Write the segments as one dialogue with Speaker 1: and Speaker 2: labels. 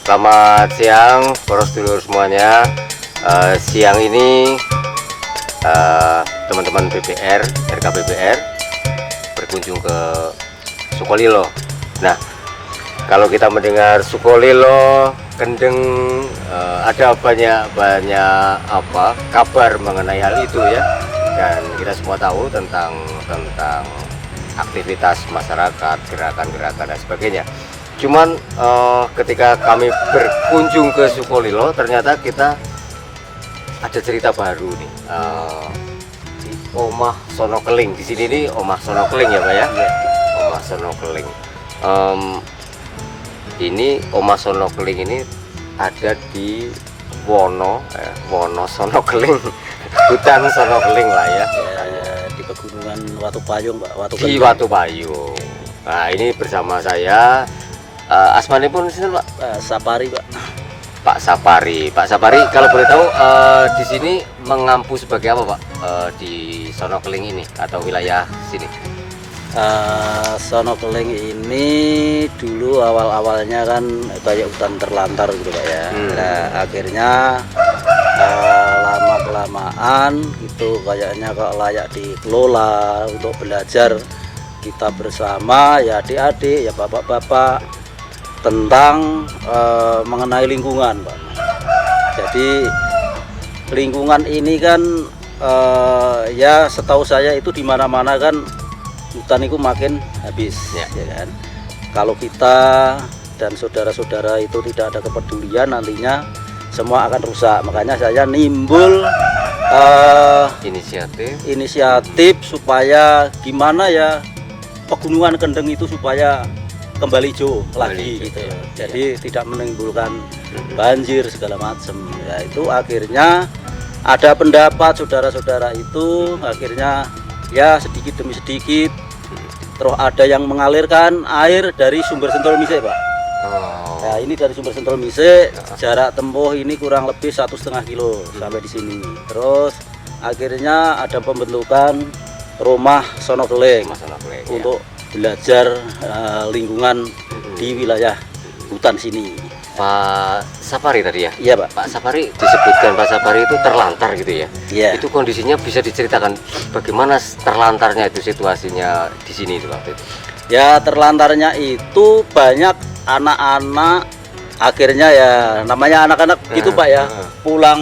Speaker 1: Selamat siang, poros dulur semuanya. Siang ini teman-teman BBR, RKBBR berkunjung ke Sukolilo. Nah, kalau kita mendengar Sukolilo, Kendeng, ada banyak kabar mengenai hal itu ya. Dan kita semua tahu tentang aktivitas masyarakat, gerakan-gerakan dan sebagainya. Cuman ketika kami berkunjung ke Sukolilo, ternyata kita ada cerita baru nih. Di Omah Sonokeling di sini nih, Omah Sonokeling ya Pak ya? Omah Sonokeling. Ini Omah Sonokeling ini ada di Wono Sonokeling, hutan Sonokeling lah ya.
Speaker 2: Di pegunungan Watu Payung, Pak.
Speaker 1: Di Watu Payung. Nah, ini bersama saya. Asmane pun sini Pak.
Speaker 2: Sapari, Pak.
Speaker 1: Pak Sapari. Pak Sapari, kalau boleh tahu di sini mengampu sebagai apa Pak? Di Sonokeling ini atau wilayah sini?
Speaker 2: Sonokeling ini dulu awal-awalnya kan kayak hutan terlantar gitu Pak ya. Nah, akhirnya lama-kelamaan itu kayaknya kok layak dikelola untuk belajar kita bersama ya, adik-adik ya, bapak-bapak, tentang mengenai lingkungan Pak. Jadi lingkungan ini kan ya setahu saya itu di mana-mana kan hutan itu makin habis ya kan. Kalau kita dan saudara-saudara itu tidak ada kepedulian, nantinya semua akan rusak. Makanya saya nimbul inisiatif supaya gimana ya pegunungan Kendeng itu supaya kembali hijau lagi gitu ya. Jadi tidak menimbulkan banjir segala macam. Ya itu akhirnya ada pendapat saudara-saudara itu, akhirnya ya sedikit demi sedikit terus ada yang mengalirkan air dari sumber Sentol Mise Pak. Nah, ini dari sumber Sentol Mise, jarak tempuh ini kurang lebih 1,5 kilo sampai di sini. Terus akhirnya ada pembentukan Rumah Sonokeling untuk belajar lingkungan di wilayah hutan sini.
Speaker 1: Pak Sapari tadi ya?
Speaker 2: Iya Pak.
Speaker 1: Pak Sapari, disebutkan Pak Sapari itu terlantar gitu ya?
Speaker 2: Iya.
Speaker 1: Itu kondisinya bisa diceritakan bagaimana terlantarnya itu situasinya di sini itu waktu itu?
Speaker 2: Ya terlantarnya itu banyak anak-anak, akhirnya ya namanya anak-anak gitu Pak ya, pulang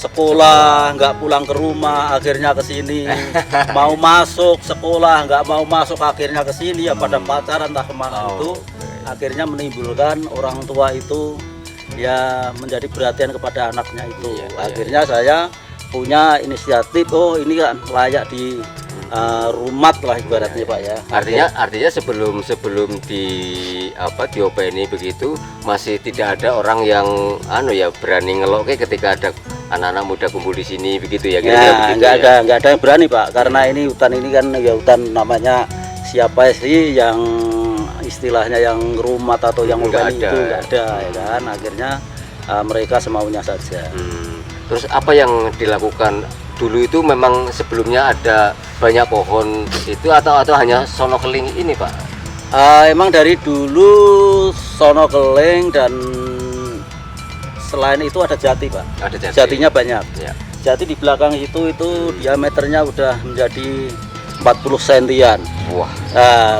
Speaker 2: sekolah nggak pulang ke rumah, akhirnya ke sini. Mau masuk sekolah nggak mau masuk, akhirnya ke sini ya, pada pacaran entah kemana itu. Akhirnya menimbulkan orang tua itu ya menjadi perhatian kepada anaknya itu. Akhirnya saya punya inisiatif, oh ini kan layak di rumat lah ibaratnya Pak ya.
Speaker 1: Artinya sebelum diopeni begitu masih tidak ada orang yang berani ngeloke ketika ada anak-anak muda kumpul di sini begitu ya?
Speaker 2: Ya nggak ada yang berani Pak, karena ini hutan ini kan ya hutan namanya siapa sih yang istilahnya yang rumat atau yang openi itu nggak ada ya kan. Akhirnya mereka semaunya saja.
Speaker 1: Terus apa yang dilakukan dulu itu? Memang sebelumnya ada banyak pohon itu atau hanya Sonokeling ini Pak?
Speaker 2: Emang dari dulu Sonokeling, dan selain itu ada jati Pak.
Speaker 1: Ada jati.
Speaker 2: Jatinya banyak
Speaker 1: Ya.
Speaker 2: Jati di belakang itu diameternya udah menjadi 40 sentian.
Speaker 1: Wah,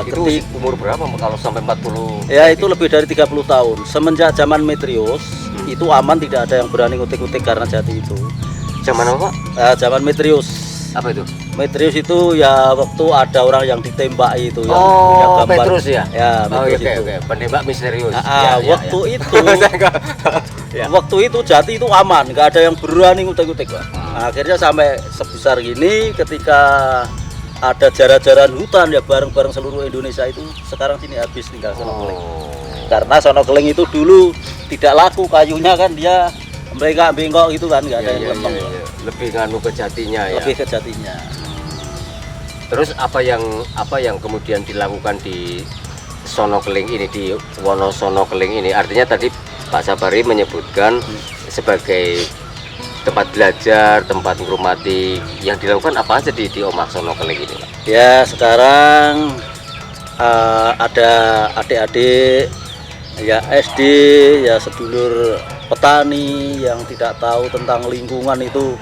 Speaker 1: itu umur berapa kalau sampai 40?
Speaker 2: Ya itu lebih dari 30 tahun. Semenjak zaman Metrius itu aman, tidak ada yang berani ngutik-ngutik karena jati itu.
Speaker 1: Zaman apa Pak?
Speaker 2: Zaman Metrius.
Speaker 1: Apa itu?
Speaker 2: Metrius itu ya waktu ada orang yang ditembak itu yang gambar.
Speaker 1: Petrus ya?
Speaker 2: Ya, Petrus itu.
Speaker 1: Oke. Penembak misterius.
Speaker 2: Waktu itu waktu itu jati itu aman, nggak ada yang berani ngutik-ngutik Pak. Akhirnya sampai sebesar gini, ketika ada jaran-jaran hutan ya bareng-bareng seluruh Indonesia itu, sekarang sini habis tinggal Sonokeling. Karena Sonokeling itu dulu tidak laku kayunya kan, dia mereka bengkok gitu kan, nggak ada yang lempeng.
Speaker 1: Lebih nganu ke jatinya ya.
Speaker 2: Lebih ke jatinya.
Speaker 1: Terus apa yang kemudian dilakukan di Sonokeling ini, di Wono Sonokeling ini? Artinya tadi Pak Sapari menyebutkan sebagai tempat belajar, tempat menghormati. Yang dilakukan apa aja di Omah Sonokeling ini Pak?
Speaker 2: Ya sekarang ada adik-adik ya SD, ya sedulur petani yang tidak tahu tentang lingkungan itu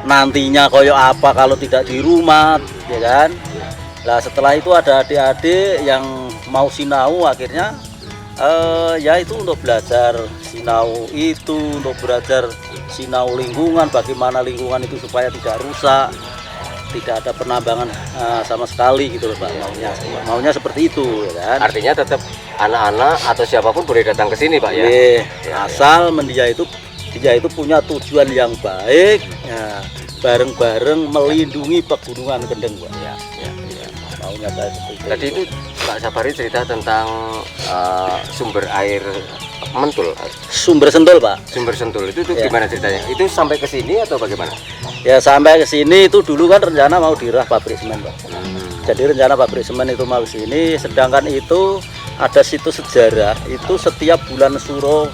Speaker 2: nantinya koyo apa kalau tidak di rumah, ya kan. Nah setelah itu ada adik-adik yang mau sinau, akhirnya ya itu untuk belajar sinau itu, untuk belajar sinau lingkungan, bagaimana lingkungan itu supaya tidak rusak, tidak ada penambangan sama sekali gitu loh Pak. Maunya seperti itu, ya kan.
Speaker 1: Artinya tetap anak-anak atau siapapun boleh datang ke sini Pak ya.
Speaker 2: Asal dia itu punya tujuan yang baik, ya, bareng-bareng melindungi pegunungan Kendeng Pak.
Speaker 1: Ya.
Speaker 2: Maunya saya seperti itu.
Speaker 1: Tadi itu Pak Sabari cerita tentang sumber air Mentul.
Speaker 2: Sumber Sentul Pak.
Speaker 1: Sumber Sentul itu
Speaker 2: Ya.
Speaker 1: gimana ceritanya? Itu sampai ke sini atau bagaimana?
Speaker 2: Ya sampai ke sini itu dulu kan rencana mau dirah pabrik semen Pak. Jadi rencana pabrik semen itu mau ke sini, sedangkan itu ada situs sejarah itu setiap bulan Suro,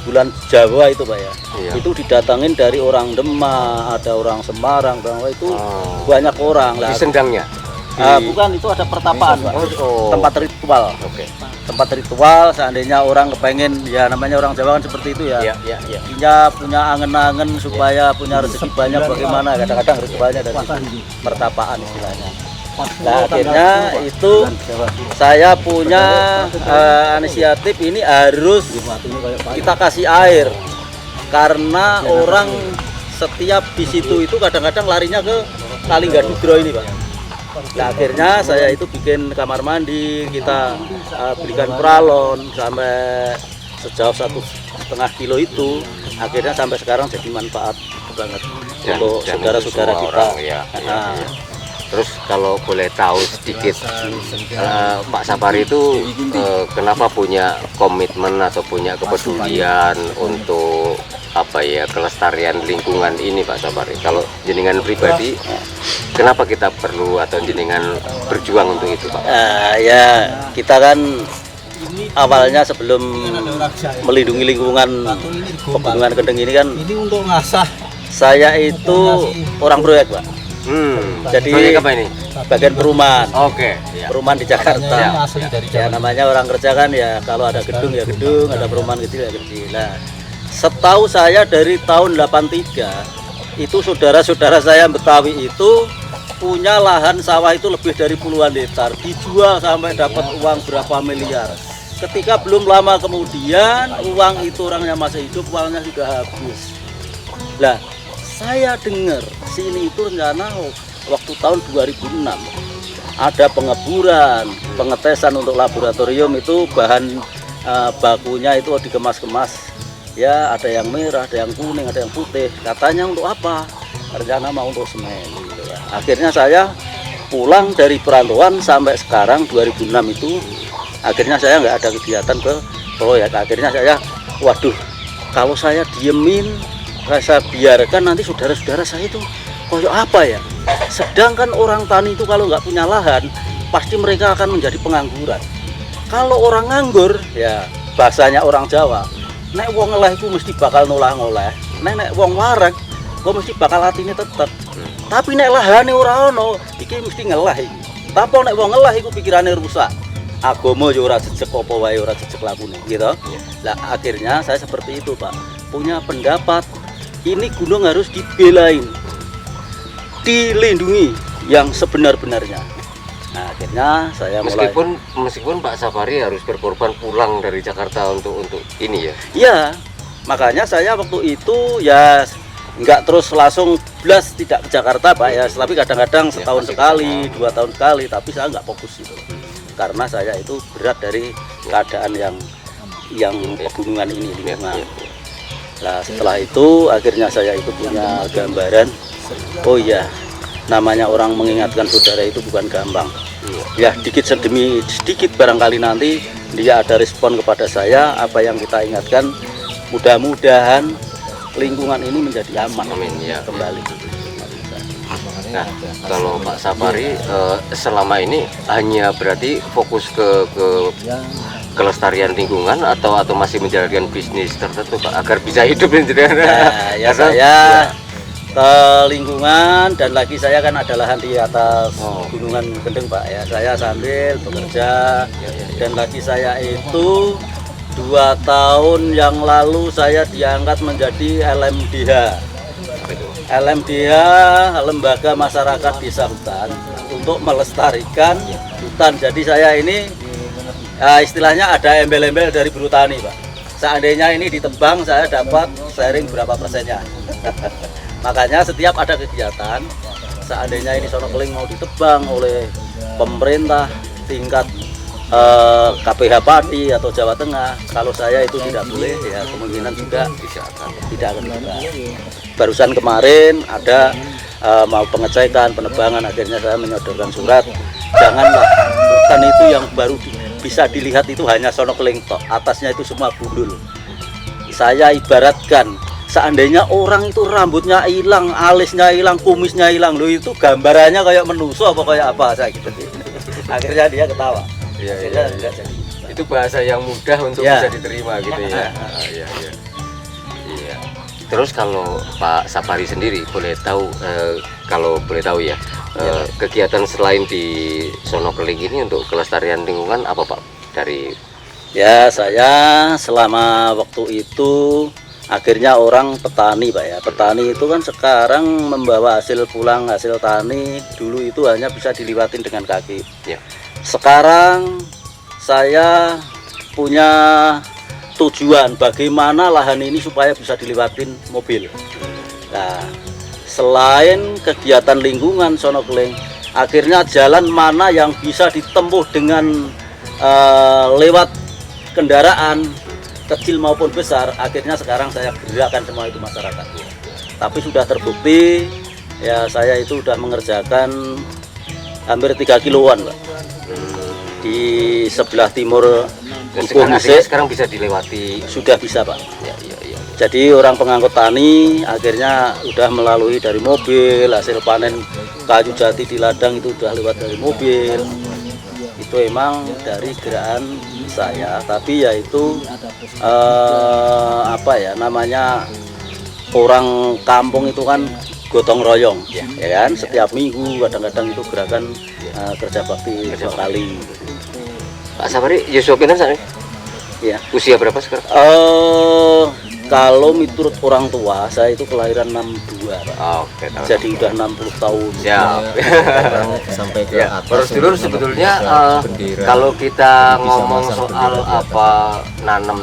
Speaker 2: bulan Jawa itu Pak ya.
Speaker 1: Iya.
Speaker 2: Itu didatangin dari orang Demak, ada orang Semarang, itu banyak orang lah.
Speaker 1: Di Sendangnya.
Speaker 2: Bukan, itu ada pertapaan Pak. Tempat ritual.
Speaker 1: Oke.
Speaker 2: Tempat ritual, seandainya orang kepengen, ya namanya orang Jawa kan seperti itu ya.
Speaker 1: Iya.
Speaker 2: Punya angen-angen supaya punya rezeki banyak, bagaimana kadang-kadang ritualnya dari pertapaan istilahnya. Nah akhirnya itu saya punya inisiatif ini harus kita kasih air, karena orang setiap di situ itu kadang-kadang larinya ke Kalinggadudro ini Pak. Nah akhirnya saya itu bikin kamar mandi, kita belikan pralon sampai sejauh 1,5 kilo itu, akhirnya sampai sekarang jadi manfaat banget untuk saudara-saudara kita. Nah,
Speaker 1: terus kalau boleh tahu sedikit, Pak Sabari itu kenapa punya komitmen atau punya kepedulian untuk apa ya, kelestarian lingkungan ini Pak Sabari? Kalau jenengan pribadi, kenapa kita perlu atau jenengan berjuang untuk itu Pak?
Speaker 2: Ya kita kan awalnya sebelum melindungi lingkungan pegunungan Kendeng ini kan,
Speaker 3: untuk ngasah
Speaker 2: saya itu orang proyek Pak. Jadi
Speaker 1: proyek apa ini?
Speaker 2: bagian perumahan.
Speaker 1: Oke.
Speaker 2: Perumahan di Jakarta.
Speaker 3: asli dari
Speaker 2: Ya namanya orang kerja kan ya, kalau ada gedung ya gedung, ada perumahan kecil ya kecil. Nah, setahu saya dari tahun 83 itu saudara-saudara saya Betawi itu punya lahan sawah itu lebih dari puluhan hektar, dijual sampai dapat uang berapa miliar. Ketika belum lama kemudian uang itu orangnya masih hidup, uangnya sudah habis. Lah, saya dengar sini itu rencana waktu tahun 2006 ada pengeburan, pengetesan untuk laboratorium, itu bahan bakunya itu dikemas-kemas. Ya ada yang merah, ada yang kuning, ada yang putih. Katanya untuk apa? Rencana mau untuk semen. Gitu ya. Akhirnya saya pulang dari perantauan sampai sekarang 2006 itu, akhirnya saya nggak ada kegiatan ke proyek. Akhirnya saya, waduh, kalau saya diemin, saya biarkan nanti saudara-saudara saya itu koyo apa ya? Sedangkan orang tani itu kalau nggak punya lahan, pasti mereka akan menjadi pengangguran. Kalau orang nganggur, ya bahasanya orang Jawa, nek wong ngeleh iku mesti bakal ngolah-ngolah. Nek wong wareg, kok mesti bakal atine tetep. Tapi nek lahane ora ono, iki mesti ngeleh iki. Tapi nek wong ngeleh iku pikirane rusak. Agama yo ora jejeg apa wae, ora jejeg lakune, gitu. Lah akhirnya saya seperti itu, Pak. Punya pendapat, ini gunung harus dibelain, dilindungi yang sebenar-benarnya. Nah, akhirnya saya
Speaker 1: meskipun Pak Sabari harus berkorban pulang dari Jakarta untuk ini ya.
Speaker 2: Iya, makanya saya waktu itu ya nggak terus langsung blas tidak ke Jakarta Pak ya, tapi kadang-kadang setahun sekali, 2 tahun sekali, tapi saya nggak fokus itu. Karena saya itu berat dari keadaan yang pegunungan ini lingkungan. Nah setelah itu akhirnya saya itu punya gambaran, oh iya, namanya orang mengingatkan saudara itu bukan gampang. Ya sedikit demi sedikit barangkali nanti dia ada respon kepada saya, apa yang kita ingatkan, mudah-mudahan lingkungan ini menjadi aman.
Speaker 1: Amin ya.
Speaker 2: Kembali.
Speaker 1: Nah, kalau Pak Sabari selama ini hanya berarti fokus ke kelestarian lingkungan atau masih menjalankan bisnis tertentu Pak agar bisa hidup
Speaker 2: Nah, ya saya ke lingkungan, dan lagi saya kan ada lahan di atas gunungan Kendeng Pak ya. Saya sambil bekerja, dan lagi saya itu 2 tahun yang lalu saya diangkat menjadi LMDH.
Speaker 1: Apa itu?
Speaker 2: LMDH, Lembaga Masyarakat Desa Hutan, untuk melestarikan hutan. Jadi saya ini istilahnya ada embel-embel dari buruh tani, Pak. Seandainya ini ditebang, saya dapat sharing berapa persennya. Makanya setiap ada kegiatan, seandainya ini sono keling mau ditebang oleh pemerintah tingkat KPH Padi atau Jawa Tengah, kalau saya itu tidak boleh, ya kemungkinan juga tidak akan ditebang. Barusan kemarin ada mau pengecekan, penebangan, akhirnya saya menyodorkan surat, janganlah hutan itu yang baru bisa dilihat itu hanya sono keling tok, atasnya itu semua gundul. Saya ibaratkan, seandainya orang itu rambutnya hilang, alisnya hilang, kumisnya hilang, loh itu gambarannya kayak menuso apa kayak apa, saya gitu. Akhirnya dia ketawa.
Speaker 1: Iya,
Speaker 2: Akhirnya
Speaker 1: iya.
Speaker 2: tidak jadi.
Speaker 1: Itu bahasa yang mudah untuk
Speaker 2: Ya.
Speaker 1: bisa diterima gitu ya. Iya, iya. Iya. Terus kalau Pak Sapari sendiri boleh tahu, kalau boleh tahu ya, kegiatan selain di Sono Keling ini untuk kelestarian lingkungan apa Pak? Dari
Speaker 2: Ya, saya selama waktu itu akhirnya orang petani, Pak ya. Petani itu kan sekarang membawa hasil pulang, hasil tani dulu itu hanya bisa diliwatin dengan kaki.
Speaker 1: ya.
Speaker 2: Sekarang saya punya tujuan bagaimana lahan ini supaya bisa dilewatin mobil. Nah, selain kegiatan lingkungan Sono Keling, akhirnya jalan mana yang bisa ditempuh dengan lewat kendaraan kecil maupun besar, akhirnya sekarang saya gerakkan semua itu masyarakat. Tapi sudah terbukti, ya saya itu sudah mengerjakan hampir 3 kiloan, Pak. Di sebelah timur
Speaker 1: Dan
Speaker 2: Dukuh
Speaker 1: artinya
Speaker 2: Musik
Speaker 1: sekarang bisa dilewati.
Speaker 2: sudah bisa, Pak.
Speaker 1: Ya, iya, iya.
Speaker 2: Jadi orang pengangkut tani akhirnya udah melalui dari mobil, hasil panen kayu jati di ladang itu udah lewat dari mobil. Itu emang dari gerakan saya, tapi yaitu apa ya namanya, orang kampung itu kan gotong royong, ya kan, setiap minggu kadang-kadang itu gerakan kerja bakti 2 kali.
Speaker 1: Pak Sapari, Yusuf Pinan saat ini
Speaker 2: Ya.
Speaker 1: usia berapa sekarang?
Speaker 2: Kalau menurut orang tua saya itu kelahiran 62, Pak.
Speaker 1: Oke, tahu.
Speaker 2: Jadi udah 60 tahun.
Speaker 1: Siap.
Speaker 3: Sampai ke
Speaker 1: Ya,
Speaker 3: atas.
Speaker 1: terus dulu sebetulnya
Speaker 3: bendera.
Speaker 1: kalau kita
Speaker 3: Bisa
Speaker 1: ngomong
Speaker 3: masang
Speaker 1: soal
Speaker 3: bendera di
Speaker 1: apa nanam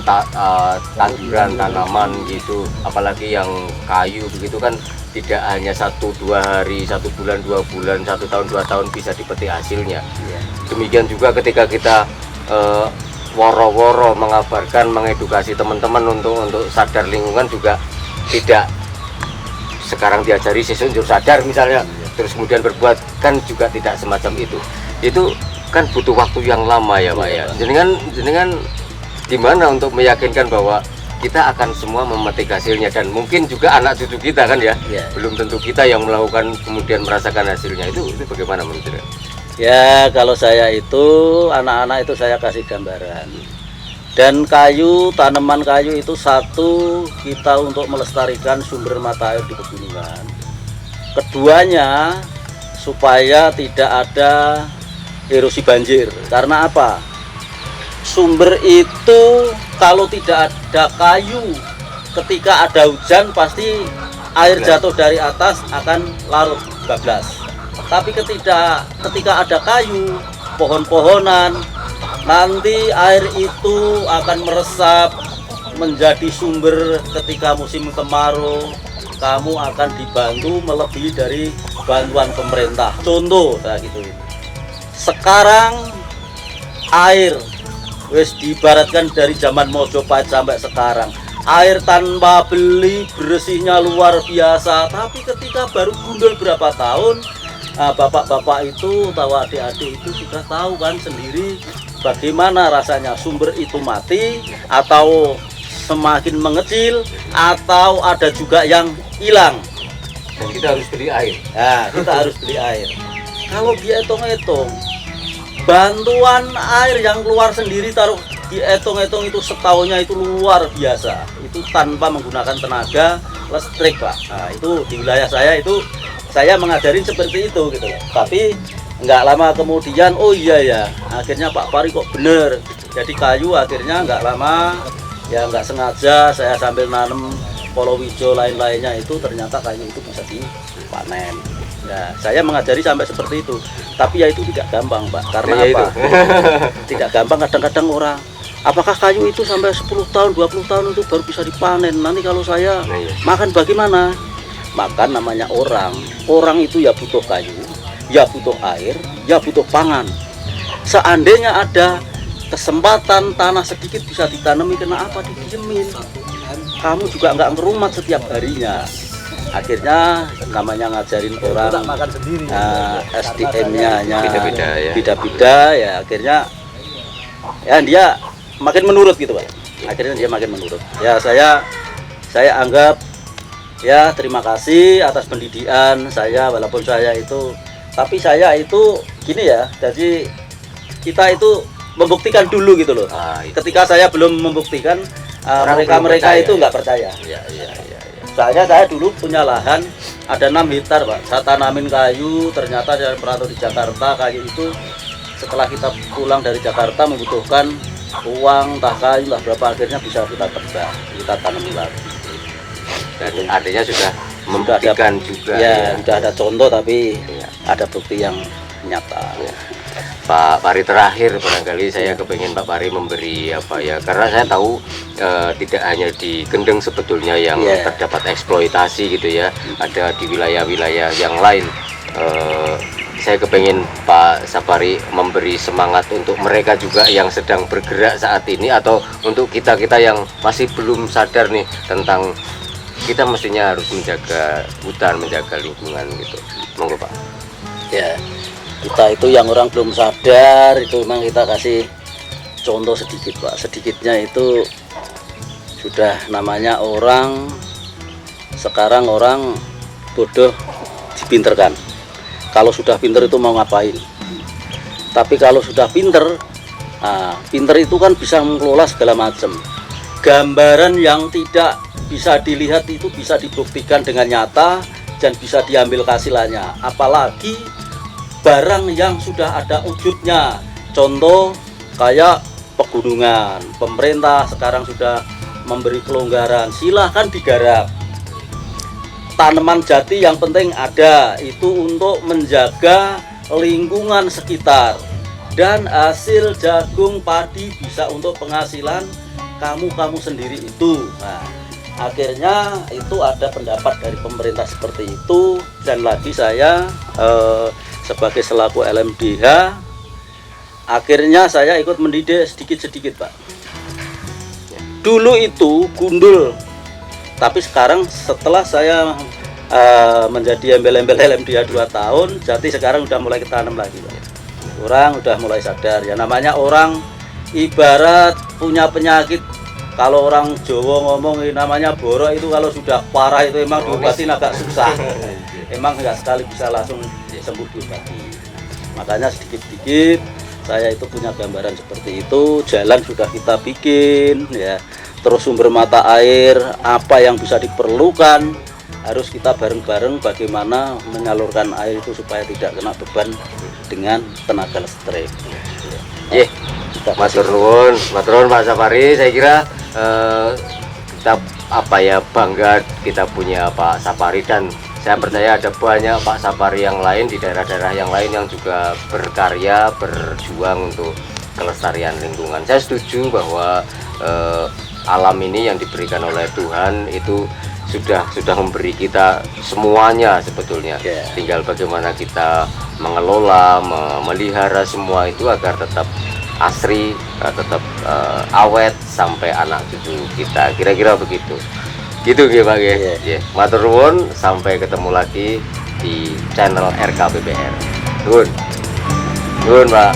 Speaker 1: tanduran tanaman gitu, apalagi yang kayu begitu kan tidak hanya 1-2 hari, 1 bulan, 2 bulan, 1 tahun, 2 tahun bisa dipetik hasilnya.
Speaker 2: Iya.
Speaker 1: Demikian juga ketika kita woro-woro mengabarkan, mengedukasi teman-teman untuk sadar lingkungan juga tidak sekarang diajari sesuk njur sadar misalnya, terus kemudian berbuat, kan juga tidak semacam itu. Itu kan butuh waktu yang lama ya Pak ya. Jenengan gimana untuk meyakinkan bahwa kita akan semua memetik hasilnya, dan mungkin juga anak cucu kita kan ya,
Speaker 2: Iya.
Speaker 1: belum tentu kita yang melakukan kemudian merasakan hasilnya. Itu bagaimana menurut Anda?
Speaker 2: Ya, kalau saya itu anak-anak itu saya kasih gambaran. Dan kayu, tanaman kayu itu satu, kita untuk melestarikan sumber mata air di pegunungan. Keduanya, supaya tidak ada erosi banjir. Karena apa? Sumber itu kalau tidak ada kayu, ketika ada hujan pasti air jatuh dari atas akan larut, bablas. Tapi ketika ada kayu, pohon-pohonan, nanti air itu akan meresap menjadi sumber. Ketika musim kemarau, kamu akan dibantu melebihi dari bantuan pemerintah. Contoh kayak gitu. Sekarang air wis diibaratkan dari zaman Mojopahit sampai sekarang, air tanpa beli bersihnya luar biasa. Tapi ketika baru gundul berapa tahun, bapak-bapak itu atau adik-adik itu sudah tahu kan sendiri bagaimana rasanya sumber itu mati atau semakin mengecil, atau ada juga yang hilang.
Speaker 1: Dan kita harus beli air.
Speaker 2: Nah, kita harus beli air. Kalau dihitung-hitung, bantuan air yang keluar sendiri taruh dihitung-hitung itu setahunnya itu luar biasa. Itu tanpa menggunakan tenaga listrik, Pak. Nah, itu di wilayah saya itu saya mengajarin seperti itu gitu loh. Tapi nggak lama kemudian, oh iya ya, akhirnya Pak Pari kok bener. Jadi kayu akhirnya nggak lama, ya nggak sengaja saya sambil nanam palawija lain-lainnya itu ternyata kayu itu bisa dipanen. Nah, saya mengajari sampai seperti itu. Tapi ya itu tidak gampang, Pak. Karena
Speaker 1: Ya,
Speaker 2: apa?
Speaker 1: itu.
Speaker 2: Tidak gampang, kadang-kadang orang, apakah kayu itu sampai 10 tahun, 20 tahun itu baru bisa dipanen? Nanti kalau saya
Speaker 1: Nah, iya.
Speaker 2: makan bagaimana? Makan namanya orang. Orang itu ya butuh kayu, ya butuh air, ya butuh pangan. Seandainya ada kesempatan tanah sedikit bisa ditanami, kenapa didiemin? Kamu juga nggak ngerumat setiap harinya. Akhirnya namanya ngajarin orang SDM-nya
Speaker 1: Beda-beda ya.
Speaker 2: beda-beda ya, akhirnya ya dia makin menurut gitu, Pak. Akhirnya dia makin menurut. Ya saya anggap ya terima kasih atas pendidikan saya, walaupun saya itu, tapi saya itu gini ya, jadi kita itu membuktikan dulu gitu loh.
Speaker 1: Itu.
Speaker 2: Ketika saya belum membuktikan,
Speaker 1: Orang
Speaker 2: mereka
Speaker 1: belum percaya.
Speaker 2: itu nggak percaya.
Speaker 1: Ya, ya, ya, ya.
Speaker 2: Saya dulu punya lahan ada 6 hektar, Pak. Saya tanamin kayu, ternyata saya merantau di Jakarta, kayu itu setelah kita pulang dari Jakarta membutuhkan uang, entah kayu lah berapa, akhirnya bisa kita tebak, kita tanami lagi.
Speaker 1: Dan artinya sudah
Speaker 2: Sudah
Speaker 1: membuktikan juga
Speaker 2: Ya, sudah ada contoh tapi
Speaker 1: Ya.
Speaker 2: ada bukti yang nyata.
Speaker 1: Ya. Pak Pari, terakhir barangkali saya kepengen Pak Pari memberi apa ya, karena saya tahu tidak hanya di Kendeng sebetulnya yang
Speaker 2: Yeah.
Speaker 1: terdapat eksploitasi gitu ya, ada di wilayah-wilayah yang lain. Saya kepengen Pak Sapari memberi semangat untuk mereka juga yang sedang bergerak saat ini, atau untuk kita-kita yang masih belum sadar nih tentang kita mestinya harus menjaga hutan, menjaga lingkungan gitu. Monggo Pak.
Speaker 2: Ya, kita itu yang orang belum sadar itu memang kita kasih contoh sedikit, Pak. Sedikitnya itu sudah namanya orang sekarang, orang bodoh dipinterkan. Kalau sudah pinter itu mau ngapain? Tapi kalau sudah pinter, pinter itu kan bisa mengelola segala macam. Gambaran yang tidak bisa dilihat itu bisa dibuktikan dengan nyata dan bisa diambil kesimpulannya. Apalagi barang yang sudah ada wujudnya. Contoh kayak pegunungan. Pemerintah sekarang sudah memberi kelonggaran, silahkan digarap. Tanaman jati yang penting ada, itu untuk menjaga lingkungan sekitar. Dan hasil jagung padi bisa untuk penghasilan kamu sendiri itu. Nah, akhirnya itu ada pendapat dari pemerintah seperti itu. Dan lagi saya sebagai selaku LMDH, akhirnya saya ikut mendidik sedikit-sedikit, Pak. Dulu itu gundul, tapi sekarang setelah saya menjadi embel-embel LMDH 2 tahun, jadi sekarang udah mulai ketanam lagi, Pak. Orang udah mulai sadar ya, namanya orang ibarat punya penyakit. Kalau orang Jawa ngomong namanya borok, itu kalau sudah parah itu emang diobatin agak susah. Emang nggak sekali bisa langsung sembuh diobati. Makanya sedikit-sedikit saya itu punya gambaran seperti itu. Jalan sudah kita bikin ya. Terus sumber mata air apa yang bisa diperlukan, harus kita bareng-bareng bagaimana menyalurkan air itu supaya tidak kena beban dengan tenaga listrik.
Speaker 1: Ye, matur nuwun Pak Sapari. Saya kira kita apa ya, bangga kita punya Pak Sapari, dan saya percaya ada banyak Pak Sapari yang lain di daerah-daerah yang lain yang juga berkarya, berjuang untuk kelestarian lingkungan. Saya setuju bahwa alam ini yang diberikan oleh Tuhan itu sudah memberi kita semuanya sebetulnya. Tinggal bagaimana kita mengelola, memelihara semua itu agar tetap asri, tetap awet sampai anak cucu kita. Kira-kira begitu. Gitu ya Pak ya. Matur nuwun, sampai ketemu lagi di channel RKPBR. Nuwun. Nuwun Pak.